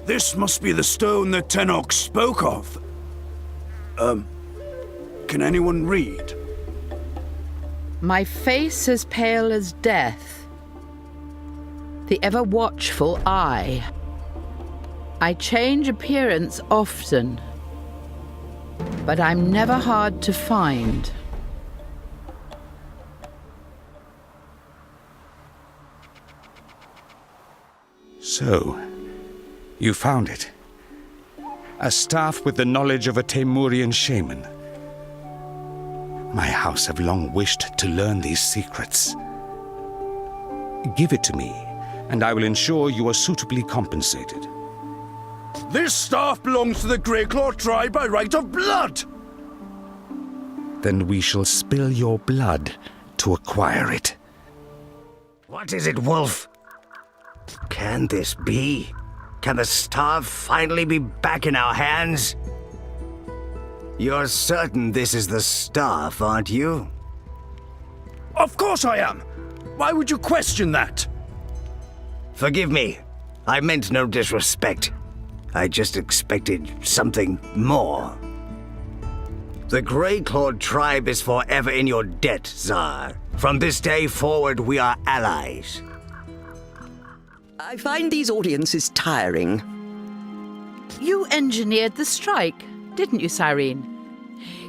This must be the stone that Tenok spoke of. Can anyone read? My face as pale as death. The ever-watchful eye. I change appearance often, but I'm never hard to find. So, you found it. A staff with the knowledge of a Temurian shaman. My house have long wished to learn these secrets. Give it to me, and I will ensure you are suitably compensated. This staff belongs to the Greyclaw tribe by right of blood! Then we shall spill your blood to acquire it. What is it, Wolf? Can this be? Can the staff finally be back in our hands? You're certain this is the staff, aren't you? Of course I am! Why would you question that? Forgive me. I meant no disrespect. I just expected something more. The Greyclaw tribe is forever in your debt, Tsar. From this day forward, we are allies. I find these audiences tiring. You engineered the strike, didn't you, Cyrene?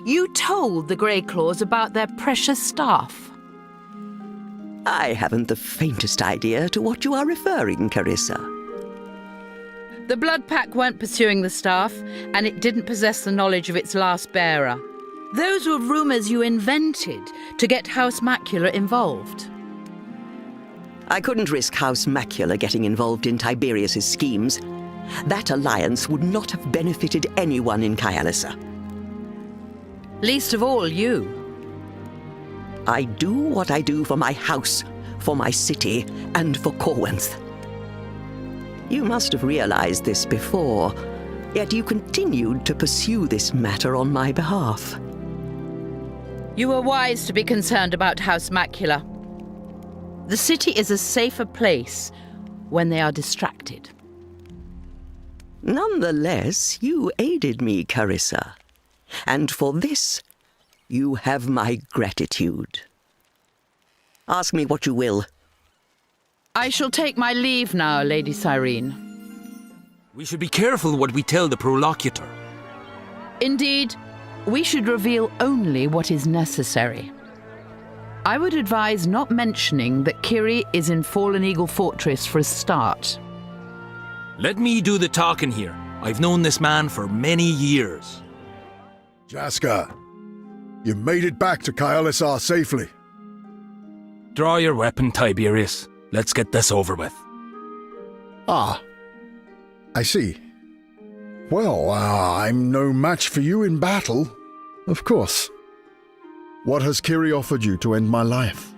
You told the Greyclaws about their precious staff. I haven't the faintest idea to what you are referring, Carissa. The Blood Pack weren't pursuing the staff, and it didn't possess the knowledge of its last bearer. Those were rumours you invented to get House Macula involved. I couldn't risk House Macula getting involved in Tiberius's schemes. That alliance would not have benefited anyone in Kyalisa. Least of all you. I do what I do for my house, for my city, and for Corwinth. You must have realized this before, yet you continued to pursue this matter on my behalf. You were wise to be concerned about House Macula. The city is a safer place when they are distracted. Nonetheless, you aided me, Carissa. And for this, you have my gratitude. Ask me what you will. I shall take my leave now, Lady Cyrene. We should be careful what we tell the Prolocutor. Indeed, we should reveal only what is necessary. I would advise not mentioning that Kiri is in Fallen Eagle Fortress for a start. Let me do the talking here. I've known this man for many years. Jaska, you made it back to Kyalisa safely. Draw your weapon, Tiberius. Let's get this over with. Ah, I see. Well, I'm no match for you in battle, of course. What has Kiri offered you to end my life?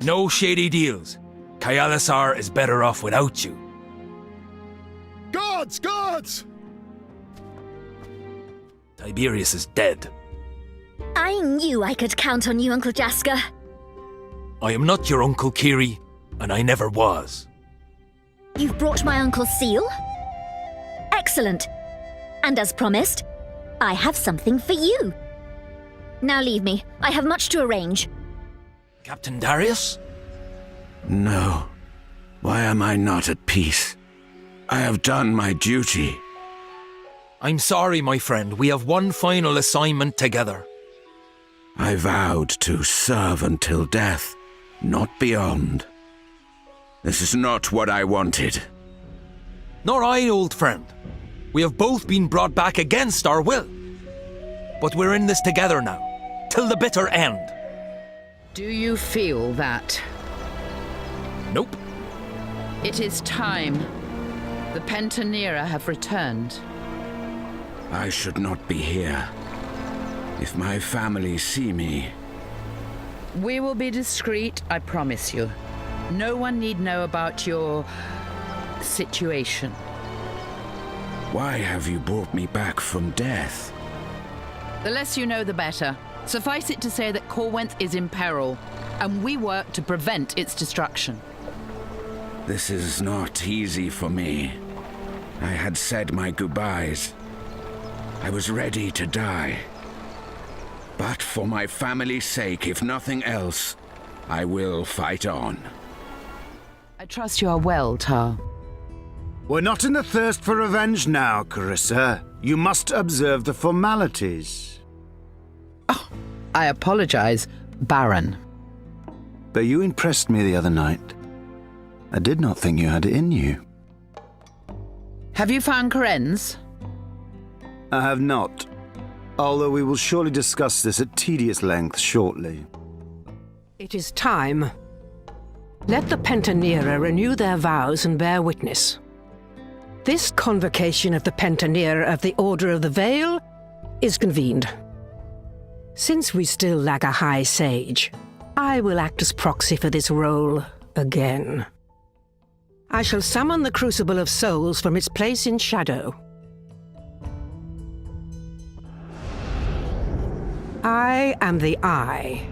No shady deals. Kyalisar is better off without you. Guards! Guards! Tiberius is dead. I knew I could count on you, Uncle Jaska. I am not your Uncle Kiri, and I never was. You've brought my uncle's seal? Excellent. And as promised, I have something for you. Now leave me. I have much to arrange. Captain Darius? No. Why am I not at peace? I have done my duty. I'm sorry, my friend. We have one final assignment together. I vowed to serve until death, not beyond. This is not what I wanted. Nor I, old friend. We have both been brought back against our will. But we're in this together now, till the bitter end. Do you feel that? Nope. It is time. The Pentanera have returned. I should not be here. If my family see me... We will be discreet, I promise you. No one need know about your situation. Why have you brought me back from death? The less you know, the better. Suffice it to say that Corwinth is in peril, and we work to prevent its destruction. This is not easy for me. I had said my goodbyes. I was ready to die. But for my family's sake, if nothing else, I will fight on. I trust you are well, Tar. We're not in the thirst for revenge now, Carissa. You must observe the formalities. I apologize, Baron. But you impressed me the other night. I did not think you had it in you. Have you found Krenz? I have not. Although we will surely discuss this at tedious length shortly. It is time. Let the Pentanera renew their vows and bear witness. This convocation of the Pentanera of the Order of the Veil is convened. Since we still lack a High Sage, I will act as proxy for this role again. I shall summon the Crucible of Souls from its place in shadow. I am the Eye.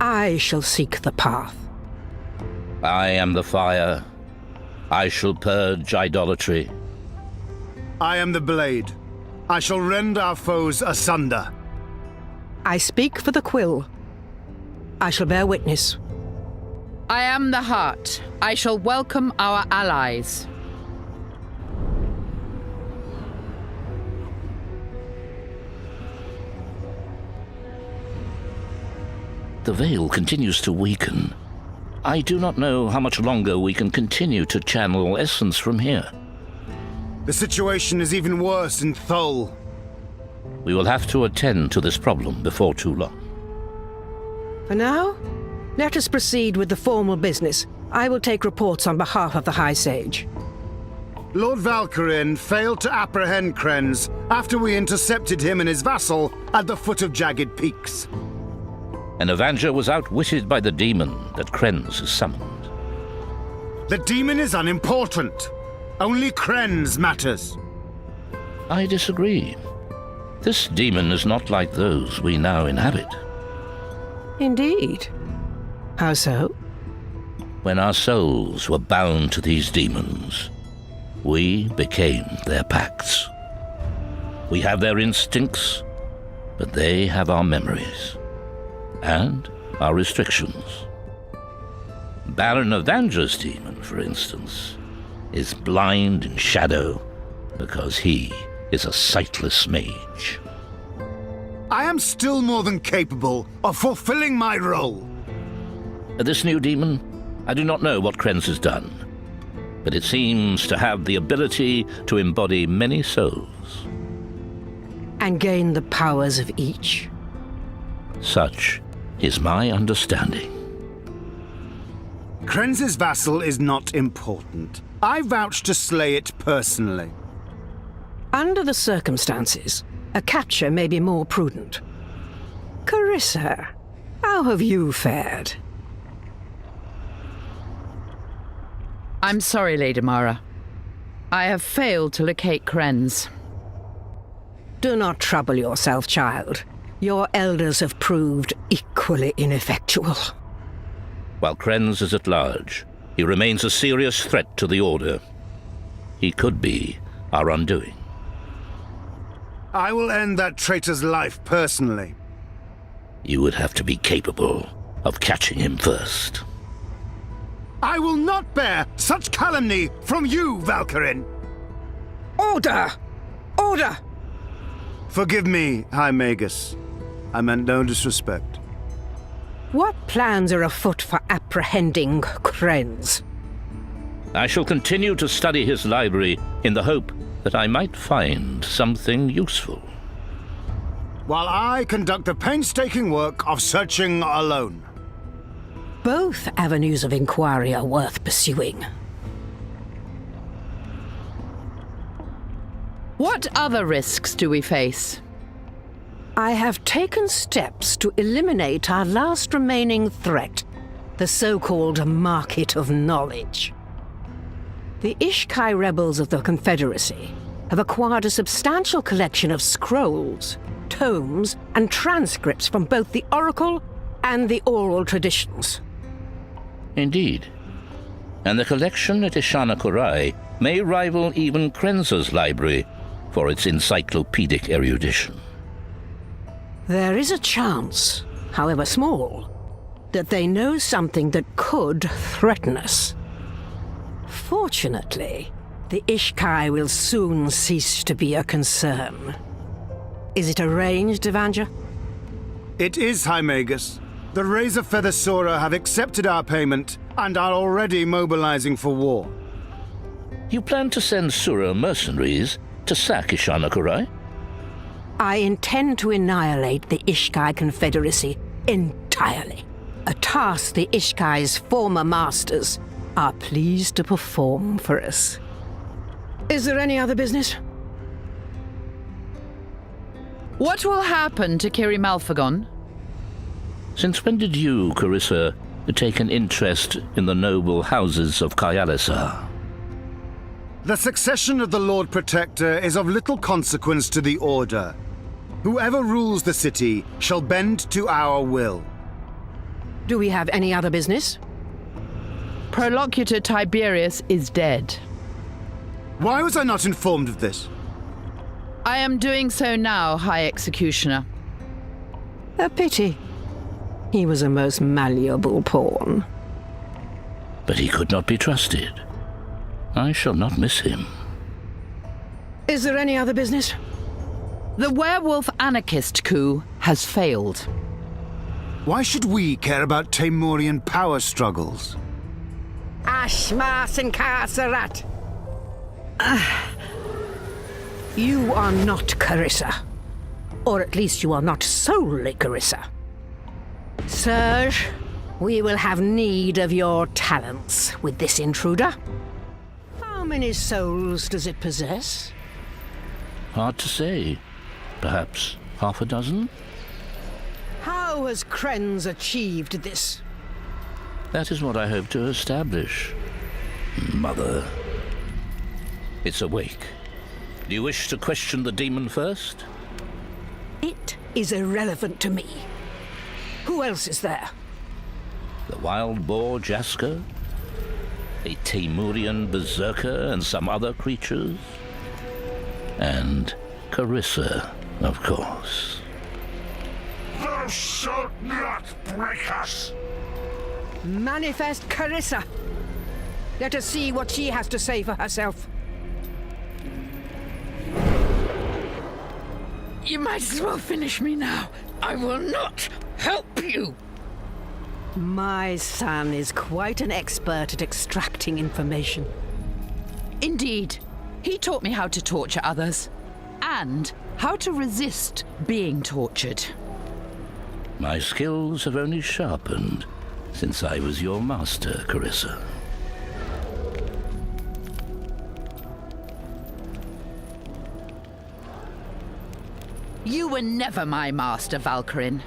I shall seek the path. I am the fire. I shall purge idolatry. I am the blade. I shall rend our foes asunder. I speak for the Quill. I shall bear witness. I am the heart. I shall welcome our allies. The veil continues to weaken. I do not know how much longer we can continue to channel essence from here. The situation is even worse in Thol. We will have to attend to this problem before too long. For now, let us proceed with the formal business. I will take reports on behalf of the High Sage. Lord Valkyrin failed to apprehend Krenz after we intercepted him and his vassal at the foot of Jagged Peaks. An Avenger was outwitted by the demon that Krenz has summoned. The demon is unimportant. Only Krenz matters. I disagree. This demon is not like those we now inhabit. Indeed. How so? When our souls were bound to these demons, we became their pacts. We have their instincts, but they have our memories. And our restrictions. Baron Avanger's demon, for instance, is blind in shadow because he is a sightless mage. I am still more than capable of fulfilling my role. This new demon, I do not know what Krenz has done, but it seems to have the ability to embody many souls. And gain the powers of each. Such is my understanding. Krenz's vassal is not important. I vouch to slay it personally. Under the circumstances, a capture may be more prudent. Carissa, how have you fared? I'm sorry, Lady Mara. I have failed to locate Krenz. Do not trouble yourself, child. Your elders have proved equally ineffectual. While Krenz is at large, he remains a serious threat to the Order. He could be our undoing. I will end that traitor's life personally. You would have to be capable of catching him first. I will not bear such calumny from you, Valkyrin! Order! Order! Forgive me, High Magus. I meant no disrespect. What plans are afoot for apprehending Krenz? I shall continue to study his library in the hope that I might find something useful. While I conduct the painstaking work of searching alone. Both avenues of inquiry are worth pursuing. What other risks do we face? I have taken steps to eliminate our last remaining threat, the so-called Market of Knowledge. The Ishkai rebels of the Confederacy have acquired a substantial collection of scrolls, tomes, and transcripts from both the Oracle and the oral traditions. Indeed. and the collection at Ishana Korai may rival even Krenza's library for its encyclopedic erudition. There is a chance, however small, that they know something that could threaten us. Fortunately, the Ishkai will soon cease to be a concern. Is it arranged, Evandja? It is, High Magus. The Razor Feather Sora have accepted our payment and are already mobilizing for war. You plan to send Sura mercenaries to sack Ishana Korai? I intend to annihilate the Ishkai Confederacy entirely. A task the Ishkai's former masters are pleased to perform for us. Is there any other business? What will happen to Kiri Malphagon? Since when did you, Carissa, take an interest in the noble houses of Kayalisa? The succession of the Lord Protector is of little consequence to the Order. Whoever rules the city shall bend to our will. Do we have any other business? Prolocutor Tiberius is dead. Why was I not informed of this? I am doing so now, High Executioner. A pity. He was a most malleable pawn. But he could not be trusted. I shall not miss him. Is there any other business? The werewolf anarchist coup has failed. Why should we care about Temurian power struggles? Ashmas and Kasarat. You are not Carissa. Or at least you are not solely Carissa. Serge, we will have need of your talents with this intruder. How many souls does it possess? Hard to say. Perhaps half a dozen? How has Krenz achieved this? That is what I hope to establish, Mother. It's awake. Do you wish to question the demon first? It is irrelevant to me. Who else is there? The wild boar Jaska? A Temurian berserker and some other creatures? And Carissa, of course. Thou shalt not break us! Manifest Carissa. Let us see what she has to say for herself. You might as well finish me now. I will not help you. My son is quite an expert at extracting information. Indeed. He taught me how to torture others. And how to resist being tortured. My skills have only sharpened since I was your master, Carissa. You were never my master, Valkyrin.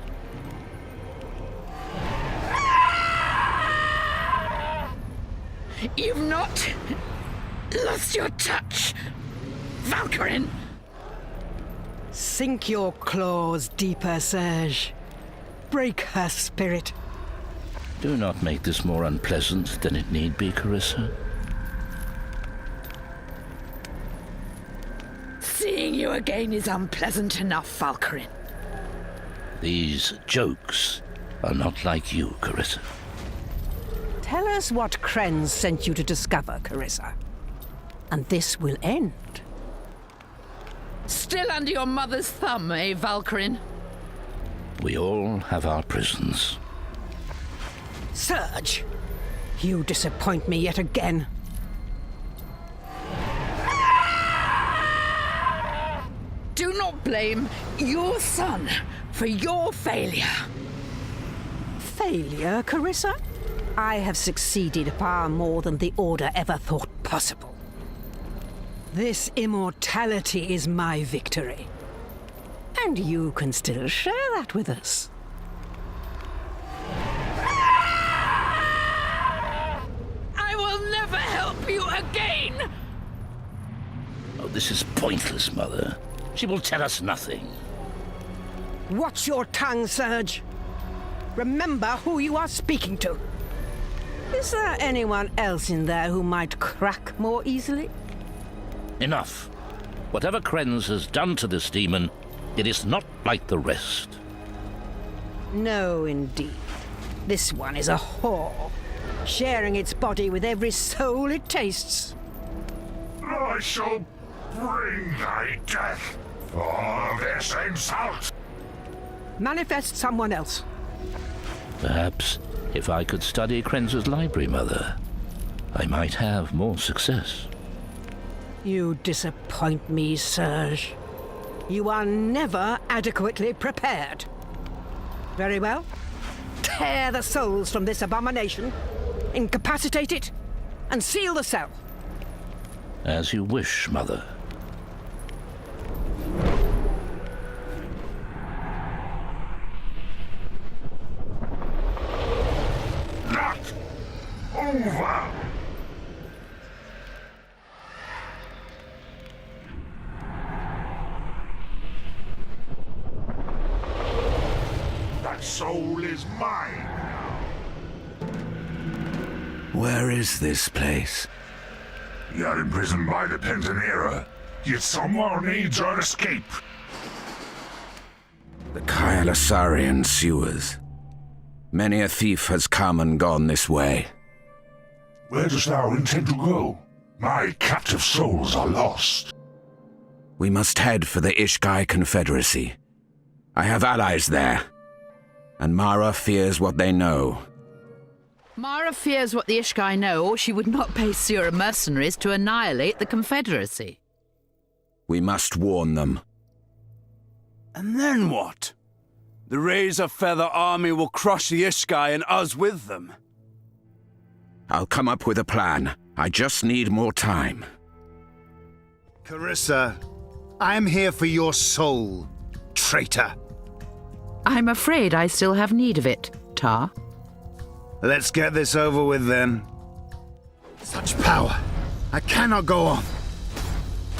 You've not lost your touch, Valkyrin. Sink your claws deeper, Serge. Break her spirit. Do not make this more unpleasant than it need be, Carissa. Seeing you again is unpleasant enough, Valkyrin. These jokes are not like you, Carissa. Tell us what Krenz sent you to discover, Carissa. And this will end. Still under your mother's thumb, eh, Valkyrin? We all have our prisons. Serge, you disappoint me yet again. Do not blame your son for your failure. Failure, Carissa? I have succeeded far more than the Order ever thought possible. This immortality is my victory. And you can still share that with us. I will never help you again! Oh, this is pointless, Mother. She will tell us nothing. Watch your tongue, Serge. Remember who you are speaking to. Is there anyone else in there who might crack more easily? Enough. Whatever Krenz has done to this demon, it is not like the rest. No, indeed. This one is a whore, sharing its body with every soul it tastes. I shall bring thy death for this insult. Manifest someone else. Perhaps if I could study Krenz's library, Mother, I might have more success. You disappoint me, Serge. You are never adequately prepared. Very well. Tear the souls from this abomination, incapacitate it, and seal the cell. As you wish, Mother. Not over. That soul is mine now. Where is this place? You're imprisoned by the Pentanera, yet someone needs our escape. The Kailasarian sewers. Many a thief has come and gone this way. Where dost thou intend to go? My captive souls are lost. We must head for the Ishkai Confederacy. I have allies there, and Mara fears what they know. Mara fears what the Ishkai know, or she would not pay Sura mercenaries to annihilate the Confederacy. We must warn them. And then what? The Razor Feather army will crush the Ishkai and us with them. I'll come up with a plan. I just need more time. Carissa, I am here for your soul, traitor. I'm afraid I still have need of it, Tar. Let's get this over with then. Such power. I cannot go on.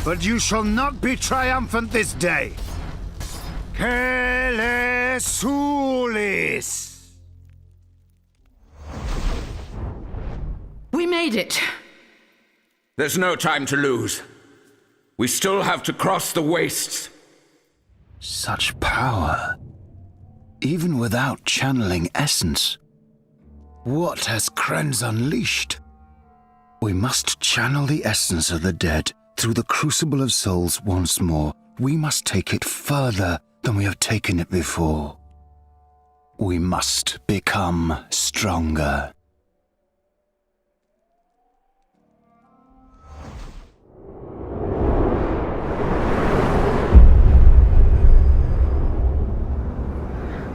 But you shall not be triumphant this day. Kelesulis! We made it! There's no time to lose. We still have to cross the wastes. Such power. Even without channeling essence. What has Krenz unleashed? We must channel the essence of the dead through the crucible of souls once more. We must take it further than we have taken it before. We must become stronger.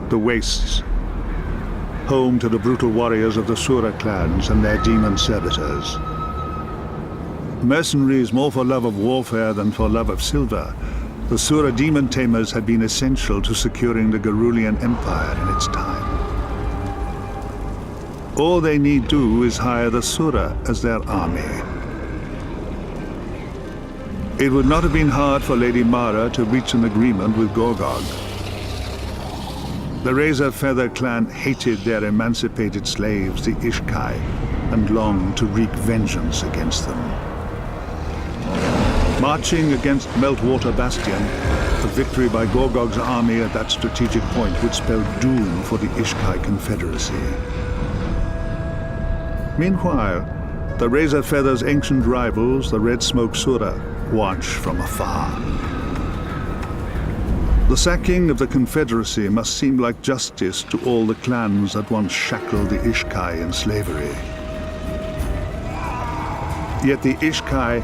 The Wastes, home to the brutal warriors of the Sura clans and their demon servitors. Mercenaries more for love of warfare than for love of silver, the Sura demon tamers had been essential to securing the Gerulian Empire in its time. All they need do is hire the Sura as their army. It would not have been hard for Lady Mara to reach an agreement with Gorgog. The Razor Feather clan hated their emancipated slaves, the Ishkai, and longed to wreak vengeance against them. Marching against Meltwater Bastion, a victory by Gorgog's army at that strategic point would spell doom for the Ishkai Confederacy. Meanwhile, the Razor Feather's ancient rivals, the Red Smoke Sura, watch from afar. The sacking of the Confederacy must seem like justice to all the clans that once shackled the Ishkai in slavery. Yet the Ishkai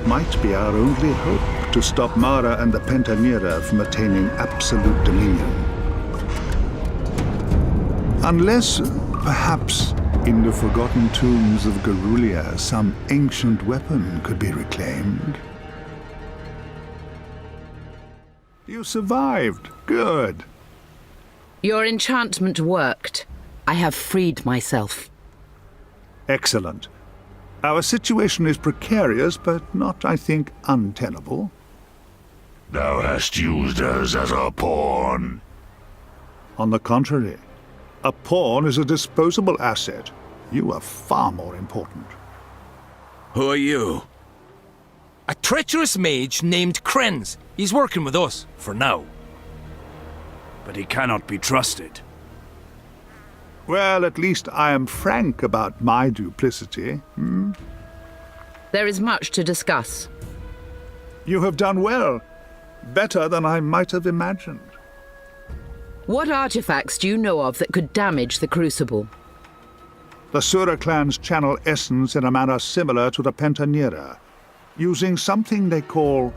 might be our only hope to stop Mara and the Pentanera from attaining absolute dominion. Unless, perhaps, in the forgotten tombs of Gerulia, some ancient weapon could be reclaimed. You survived. Good. Your enchantment worked. I have freed myself. Excellent. Our situation is precarious, but not, I think, untenable. Thou hast used us as a pawn. On the contrary, a pawn is a disposable asset, You are far more important. Who are you? A treacherous mage named Krenz. He's working with us, for now. But he cannot be trusted. Well, at least I am frank about my duplicity. There is much to discuss. You have done well. Better than I might have imagined. What artifacts do you know of that could damage the Crucible? The Sura clans channel essence in a manner similar to the Pentanera, using something they call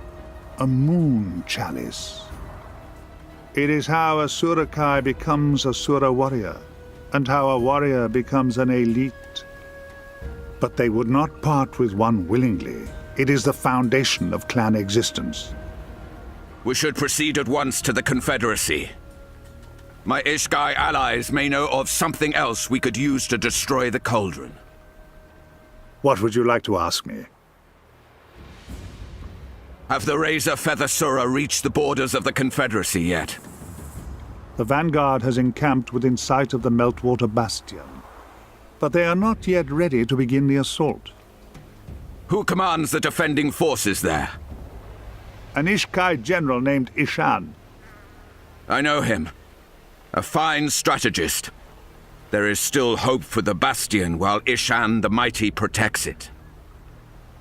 a moon chalice. It is how a Surakai becomes a Sura warrior, and how a warrior becomes an elite. But they would not part with one willingly. It is the foundation of clan existence. We should proceed at once to the Confederacy. My Ishkai allies may know of something else we could use to destroy the Cauldron. What would you like to ask me? Have the Razor Feather Sura reached the borders of the Confederacy yet? The vanguard has encamped within sight of the Meltwater Bastion, but they are not yet ready to begin the assault. Who commands the defending forces there? An Ishkai general named Ishan. I know him. A fine strategist. There is still hope for the Bastion while Ishan the Mighty protects it.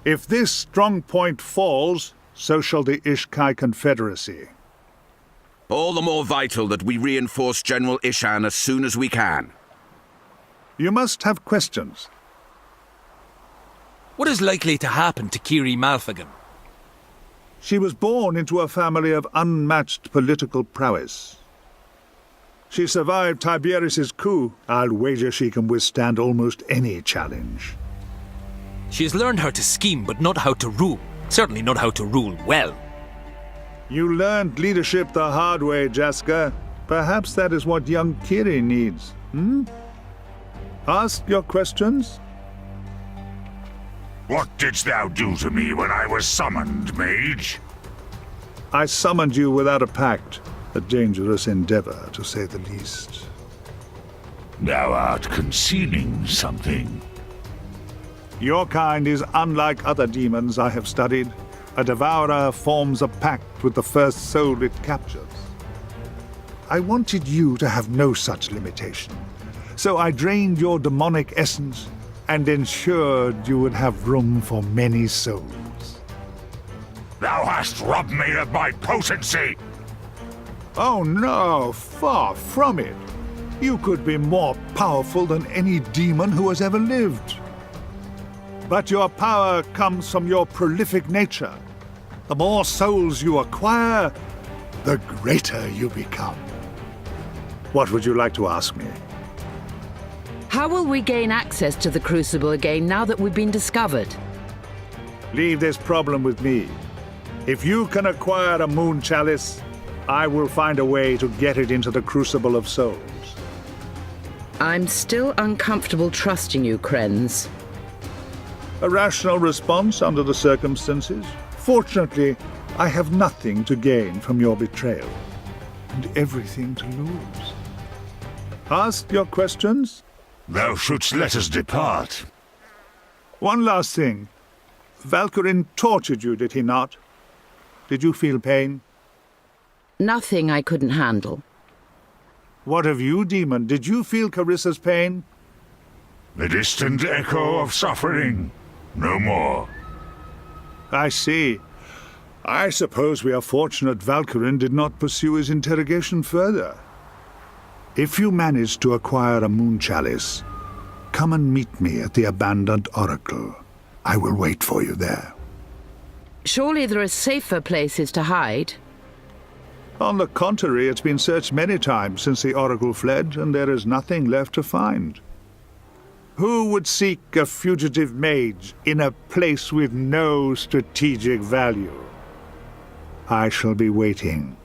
If this strong point falls, so shall the Ishkai Confederacy. All the more vital that we reinforce General Ishan as soon as we can. You must have questions. What is likely to happen to Kiri Malphagan? She was born into a family of unmatched political prowess. She survived Tiberius's coup. I'll wager she can withstand almost any challenge. She has learned how to scheme, but not how to rule. Certainly not how to rule well. You learned leadership the hard way, Jaska. Perhaps that is what young Kiri needs, Ask your questions. What didst thou do to me when I was summoned, mage? I summoned you without a pact. A dangerous endeavor, to say the least. Thou art concealing something. Your kind is unlike other demons I have studied. A devourer forms a pact with the first soul it captures. I wanted you to have no such limitation, so I drained your demonic essence and ensured you would have room for many souls. Thou hast robbed me of my potency! Oh no, far from it. You could be more powerful than any demon who has ever lived. But your power comes from your prolific nature. The more souls you acquire, the greater you become. What would you like to ask me? How will we gain access to the Crucible again now that we've been discovered? Leave this problem with me. If you can acquire a moon chalice, I will find a way to get it into the Crucible of Souls. I'm still uncomfortable trusting you, Krenz. A rational response under the circumstances. Fortunately, I have nothing to gain from your betrayal, and everything to lose. Ask your questions? Thou shouldst let us depart. One last thing. Valkyrin tortured you, did he not? Did you feel pain? Nothing I couldn't handle. What of you, demon? Did you feel Carissa's pain? The distant echo of suffering. No more. I see. I suppose we are fortunate Valkyrin did not pursue his interrogation further. If you manage to acquire a moon chalice, come and meet me at the abandoned oracle. I will wait for you there. Surely there are safer places to hide. On the contrary, it's been searched many times since the oracle fled, and there is nothing left to find. Who would seek a fugitive mage in a place with no strategic value? I shall be waiting.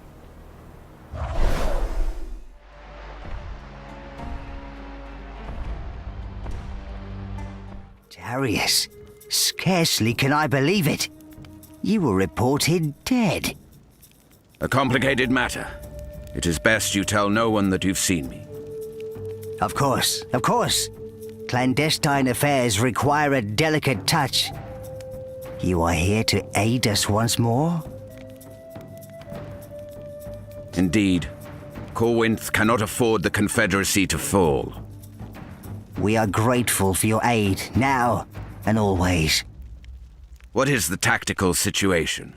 Darius, scarcely can I believe it. You were reported dead. A complicated matter. It is best you tell no one that you've seen me. Of course, of course. Clandestine affairs require a delicate touch. You are here to aid us once more? Indeed. Corwinth cannot afford the Confederacy to fall. We are grateful for your aid, now and always. What is the tactical situation?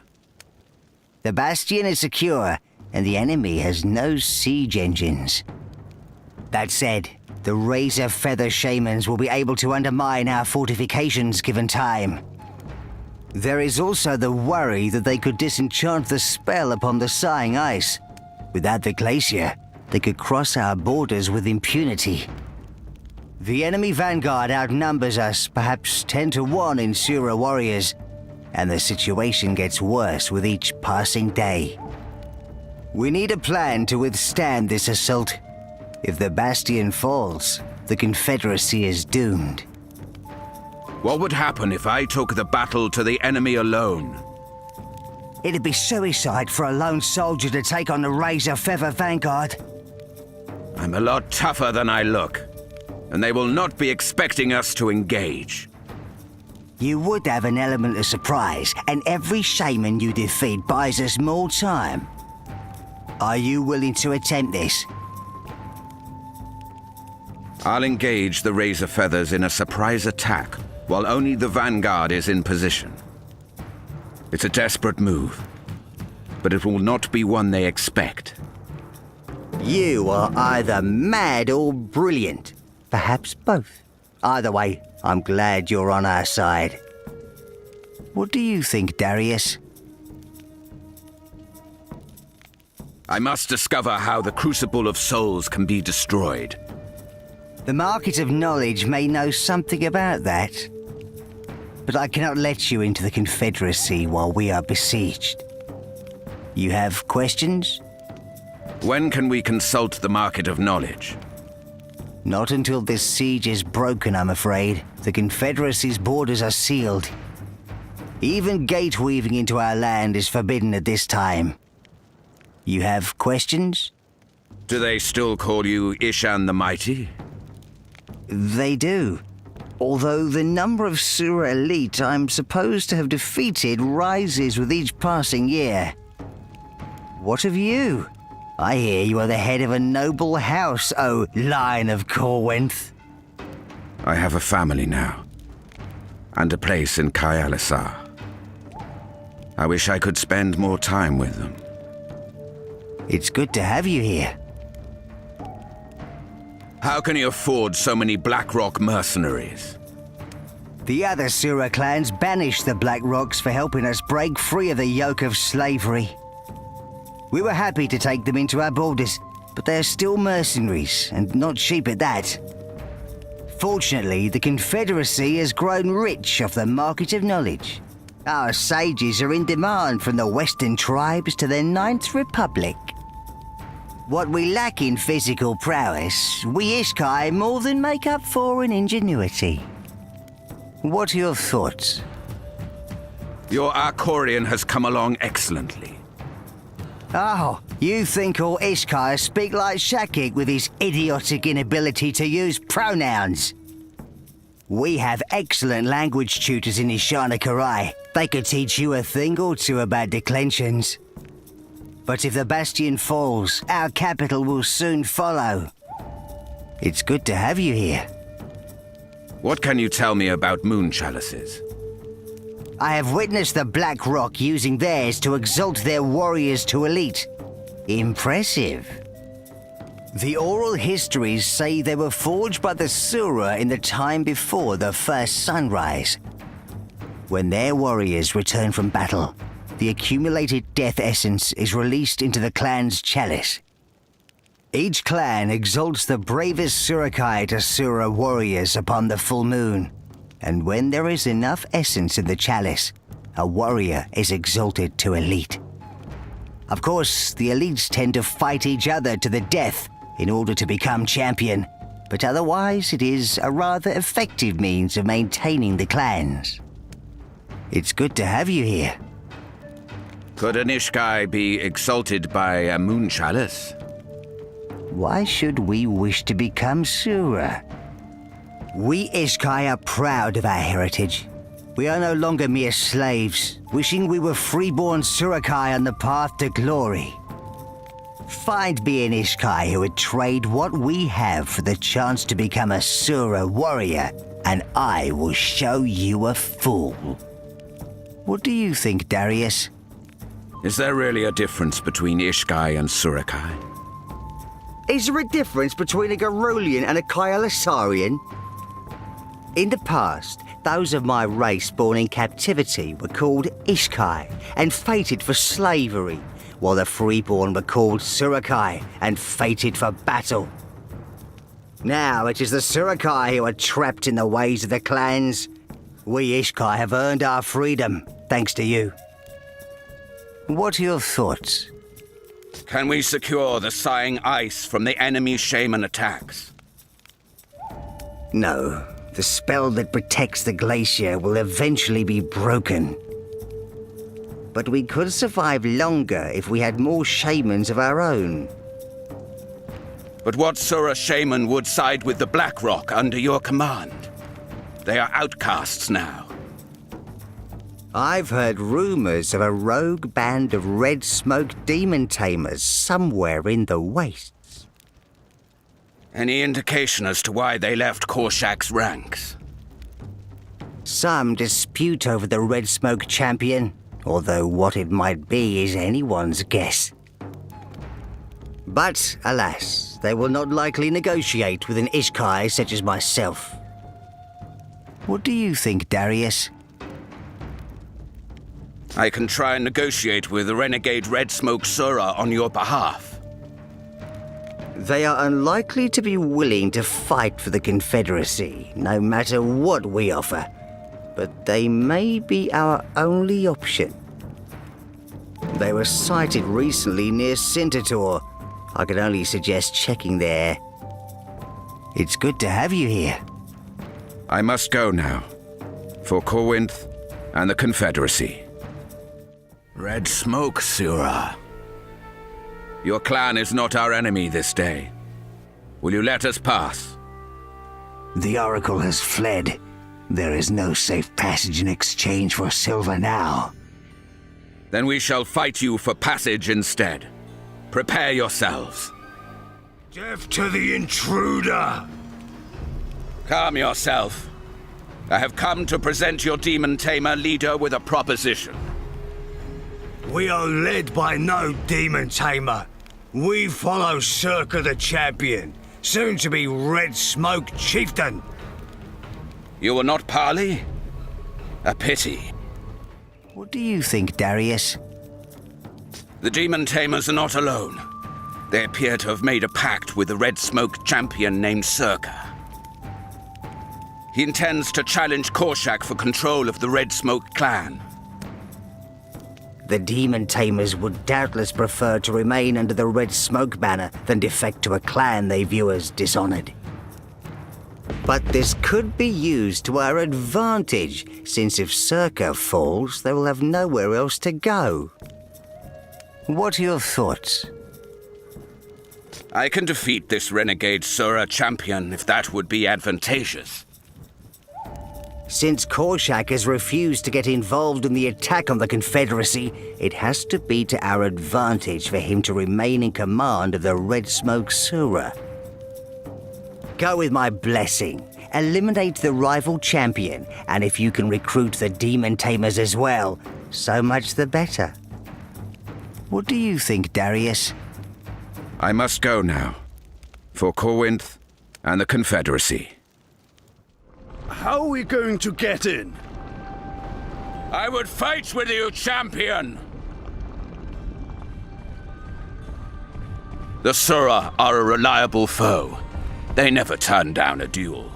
The bastion is secure, and the enemy has no siege engines. That said, the Razor Feather Shamans will be able to undermine our fortifications given time. There is also the worry that they could disenchant the spell upon the Sighing Ice. Without the glacier, they could cross our borders with impunity. The enemy vanguard outnumbers us, perhaps 10 to 1 in Sura warriors, and the situation gets worse with each passing day. We need a plan to withstand this assault. If the bastion falls, the Confederacy is doomed. What would happen if I took the battle to the enemy alone? It'd be suicide for a lone soldier to take on the Razor Feather Vanguard. I'm a lot tougher than I look, and they will not be expecting us to engage. You would have an element of surprise, and every shaman you defeat buys us more time. Are you willing to attempt this? I'll engage the Razor Feathers in a surprise attack, while only the Vanguard is in position. It's a desperate move, but it will not be one they expect. You are either mad or brilliant. Perhaps both. Either way, I'm glad you're on our side. What do you think, Darius? I must discover how the Crucible of Souls can be destroyed. The Market of Knowledge may know something about that. But I cannot let you into the Confederacy while we are besieged. You have questions? When can we consult the Market of Knowledge? Not until this siege is broken, I'm afraid. The Confederacy's borders are sealed. Even gate weaving into our land is forbidden at this time. You have questions? Do they still call you Ishan the Mighty? They do. Although the number of Sura elite I'm supposed to have defeated rises with each passing year. What of you? I hear you are the head of a noble house, O Lion of Corwinth. I have a family now, and a place in Kayalisar. I wish I could spend more time with them. It's good to have you here. How can you afford so many Blackrock mercenaries? The other Sura clans banished the Blackrocks for helping us break free of the yoke of slavery. We were happy to take them into our borders, but they're still mercenaries, and not cheap at that. Fortunately, the Confederacy has grown rich off the Market of Knowledge. Our sages are in demand from the Western tribes to the Ninth Republic. What we lack in physical prowess, we Ishkai more than make up for in ingenuity. What are your thoughts? Your Arcorian has come along excellently. Oh, you think all Ishkai speak like Shakik with his idiotic inability to use pronouns? We have excellent language tutors in Ishana Karai. They could teach you a thing or two about declensions. But if the bastion falls, our capital will soon follow. It's good to have you here. What can you tell me about moon chalices? I have witnessed the Black Rock using theirs to exalt their warriors to elite. Impressive. The oral histories say they were forged by the Sura in the time before the first sunrise. When their warriors return from battle, the accumulated death essence is released into the clan's chalice. Each clan exalts the bravest Surakai to Sura warriors upon the full moon. And when there is enough essence in the chalice, a warrior is exalted to elite. Of course, the elites tend to fight each other to the death in order to become champion, but otherwise it is a rather effective means of maintaining the clans. It's good to have you here. Could an Ishkai be exalted by a moon chalice? Why should we wish to become Sura? We Ishkai are proud of our heritage. We are no longer mere slaves, wishing we were freeborn Surukai on the path to glory. Find me an Ishkai who would trade what we have for the chance to become a Sura warrior, and I will show you a fool. What do you think, Darius? Is there really a difference between Ishkai and Surukai? Is there a difference between a Garolian and a Kailasarian? In the past, those of my race born in captivity were called Ishkai and fated for slavery, while the freeborn were called Surukai and fated for battle. Now it is the Surukai who are trapped in the ways of the clans. We Ishkai have earned our freedom, thanks to you. What are your thoughts? Can we secure the sighing ice from the enemy shaman attacks? No. The spell that protects the glacier will eventually be broken. But we could survive longer if we had more shamans of our own. But what Sura shaman would side with the Blackrock under your command? They are outcasts now. I've heard rumors of a rogue band of red smoke demon tamers somewhere in the wastes. Any indication as to why they left Korshak's ranks? Some dispute over the red smoke champion, although what it might be is anyone's guess. But, alas, they will not likely negotiate with an Ishkai such as myself. What do you think, Darius? I can try and negotiate with the renegade Red Smoke Sura on your behalf. They are unlikely to be willing to fight for the Confederacy, no matter what we offer. But they may be our only option. They were sighted recently near Sintator. I can only suggest checking there. It's good to have you here. I must go now. For Corwinth and the Confederacy. Red Smoke, Sura. Your clan is not our enemy this day. Will you let us pass? The Oracle has fled. There is no safe passage in exchange for silver now. Then we shall fight you for passage instead. Prepare yourselves. Death to the intruder! Calm yourself. I have come to present your demon tamer leader with a proposition. We are led by no demon tamer. We follow Circa the Champion, soon to be Red Smoke Chieftain. You will not parley? A pity. What do you think, Darius? The demon tamers are not alone. They appear to have made a pact with a Red Smoke champion named Circa. He intends to challenge Korshak for control of the Red Smoke clan. The demon tamers would doubtless prefer to remain under the Red Smoke banner than defect to a clan they view as dishonored. But this could be used to our advantage, since if Circa falls, they will have nowhere else to go. What are your thoughts? I can defeat this renegade Sura champion if that would be advantageous. Since Korshak has refused to get involved in the attack on the Confederacy, it has to be to our advantage for him to remain in command of the Red Smoke Sura. Go with my blessing. Eliminate the rival champion, and if you can recruit the demon tamers as well, so much the better. What do you think, Darius? I must go now. For Corwinth and the Confederacy. How are we going to get in? I would fight with you, champion! The Sura are a reliable foe. They never turn down a duel.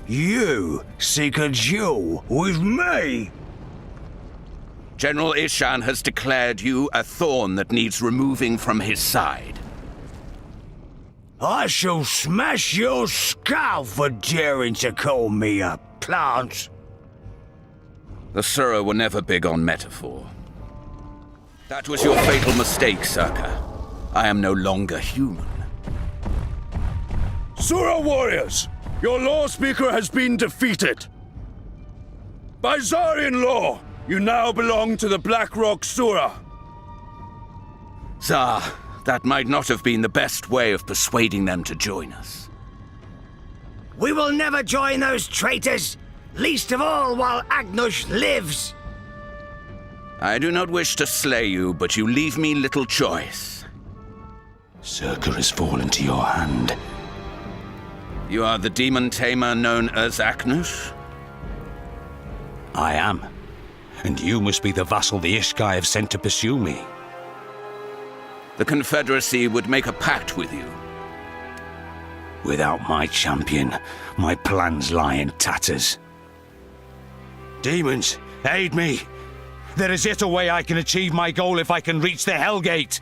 You seek a duel with me? General Ishan has declared you a thorn that needs removing from his side. I shall smash your skull for daring to call me a plant. The Sura were never big on metaphor. That was your fatal mistake, Circa. I am no longer human. Sura warriors, Your law speaker has been defeated. By Zarian law, you now belong to the Blackrock Sura. Tsar, that might not have been the best way of persuading them to join us. We will never join those traitors, least of all while Agnush lives. I do not wish to slay you, but you leave me little choice. Circa has fallen to your hand. You are the demon tamer known as Agnush? I am. And you must be the vassal the Ishkai have sent to pursue me. The Confederacy would make a pact with you. Without my champion, my plans lie in tatters. Demons, aid me! There is yet a way I can achieve my goal if I can reach the Hellgate!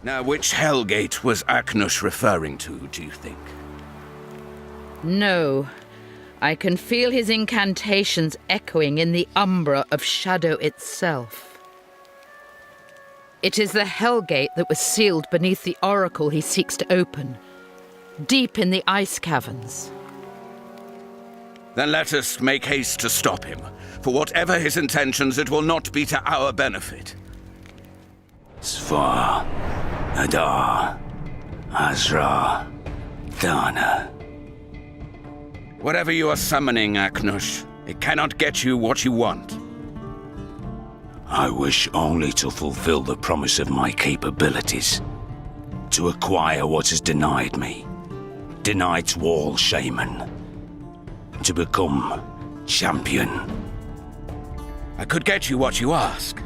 Now, which Hellgate was Agnush referring to, do you think? No. I can feel his incantations echoing in the umbra of shadow itself. It is the Hellgate that was sealed beneath the oracle he seeks to open, deep in the ice caverns. Then let us make haste to stop him. For whatever his intentions, it will not be to our benefit. Svar, Adar, Azra, Dana. Whatever you are summoning, Agnush, it cannot get you what you want. I wish only to fulfill the promise of my capabilities. To acquire what is denied me. Denied to all shaman. To become champion. I could get you what you ask.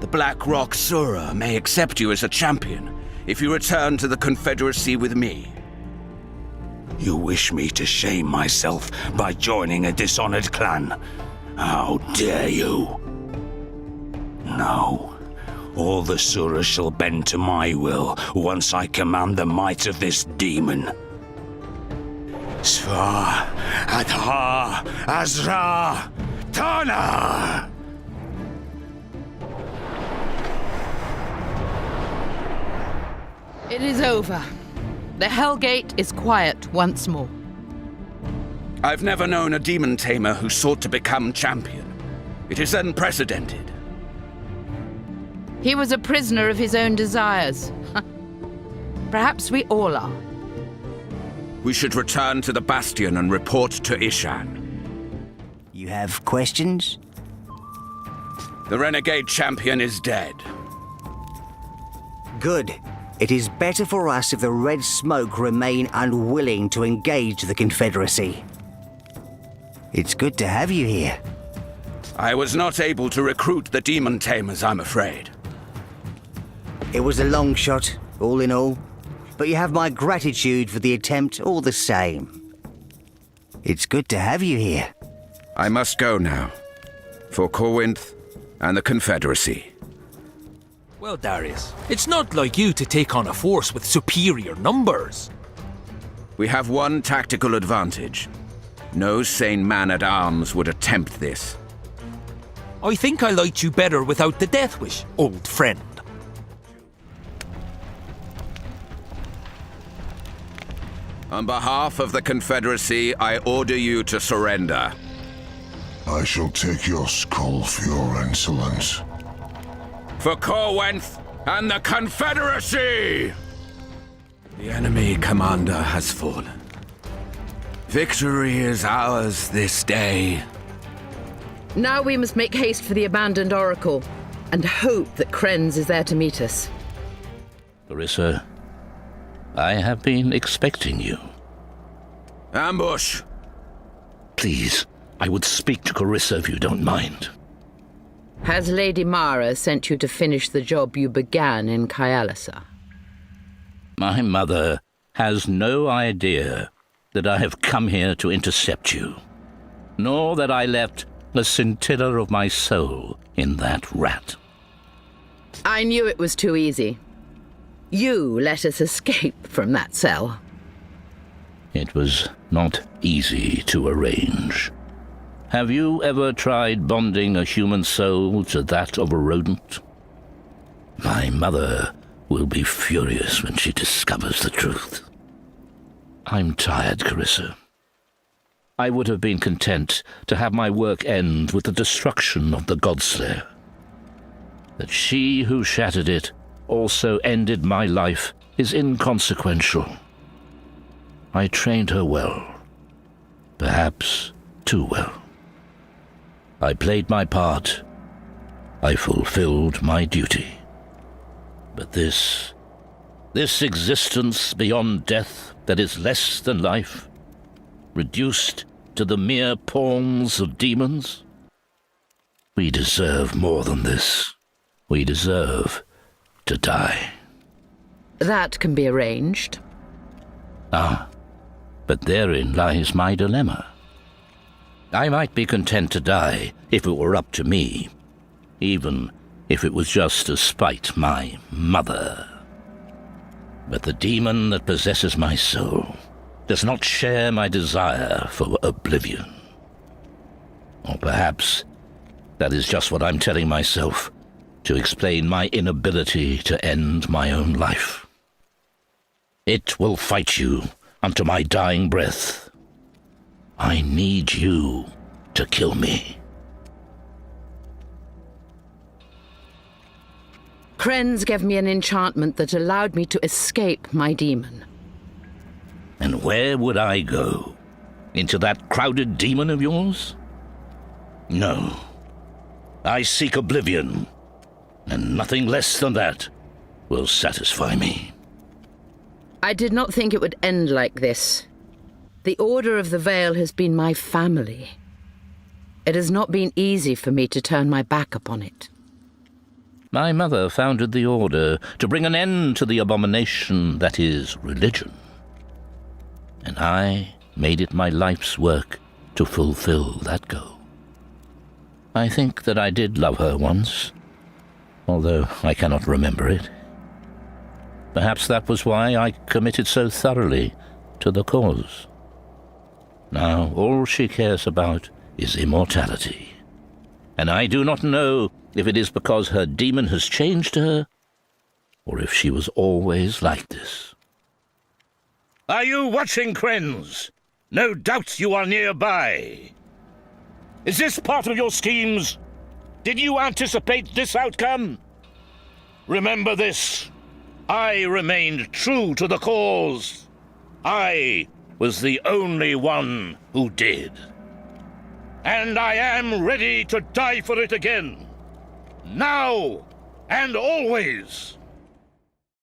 The Blackrock Sura may accept you as a champion if you return to the Confederacy with me. You wish me to shame myself by joining a dishonored clan? How dare you? No. All the Sura shall bend to my will once I command the might of this demon. Svar, Adar, Azra, Tana! It is over. The Hellgate is quiet once more. I've never known a demon tamer who sought to become champion. It is unprecedented. He was a prisoner of his own desires. Perhaps we all are. We should return to the Bastion and report to Ishan. You have questions? The renegade champion is dead. Good. It is better for us if the Red Smoke remain unwilling to engage the Confederacy. It's good to have you here. I was not able to recruit the demon tamers, I'm afraid. It was a long shot, all in all, but you have my gratitude for the attempt all the same. It's good to have you here. I must go now. For Corwinth and the Confederacy. Well, Darius, it's not like you to take on a force with superior numbers. We have one tactical advantage. No sane man-at-arms would attempt this. I think I liked you better without the death wish, old friend. On behalf of the Confederacy, I order you to surrender. I shall take your skull for your insolence. For Corwinth and the Confederacy! The enemy commander has fallen. Victory is ours this day. Now we must make haste for the abandoned oracle and hope that Krenz is there to meet us. Carissa, I have been expecting you. Ambush! Please, I would speak to Carissa if you don't mind. Has Lady Mara sent you to finish the job you began in Kyalasa? My mother has no idea that I have come here to intercept you, nor that I left a scintilla of my soul in that rat. I knew it was too easy. You let us escape from that cell. It was not easy to arrange. Have you ever tried bonding a human soul to that of a rodent? My mother will be furious when she discovers the truth. I'm tired, Carissa. I would have been content to have my work end with the destruction of the Godslayer. That she who shattered it also ended my life is inconsequential. I trained her well, perhaps too well. I played my part. I fulfilled my duty. But this existence beyond death that is less than life, reduced to the mere pawns of demons, we deserve more than this. We deserve to die. That can be arranged. Ah, but therein lies my dilemma. I might be content to die if it were up to me, even if it was just to spite my mother. But the demon that possesses my soul does not share my desire for oblivion. Or perhaps that is just what I'm telling myself to explain my inability to end my own life. It will fight you unto my dying breath. I need you to kill me. Krenz gave me an enchantment that allowed me to escape my demon. And where would I go? Into that crowded demon of yours? No. I seek oblivion, and nothing less than that will satisfy me. I did not think it would end like this. The Order of the Veil has been my family. It has not been easy for me to turn my back upon it. My mother founded the Order to bring an end to the abomination that is religion. And I made it my life's work to fulfill that goal. I think that I did love her once, although I cannot remember it. Perhaps that was why I committed so thoroughly to the cause. Now all she cares about is immortality. And I do not know if it is because her demon has changed her, or if she was always like this. Are you watching, Krenz? No doubt you are nearby. Is this part of your schemes? Did you anticipate this outcome? Remember this. I remained true to the cause. I was the only one who did. And I am ready to die for it again. Now and always.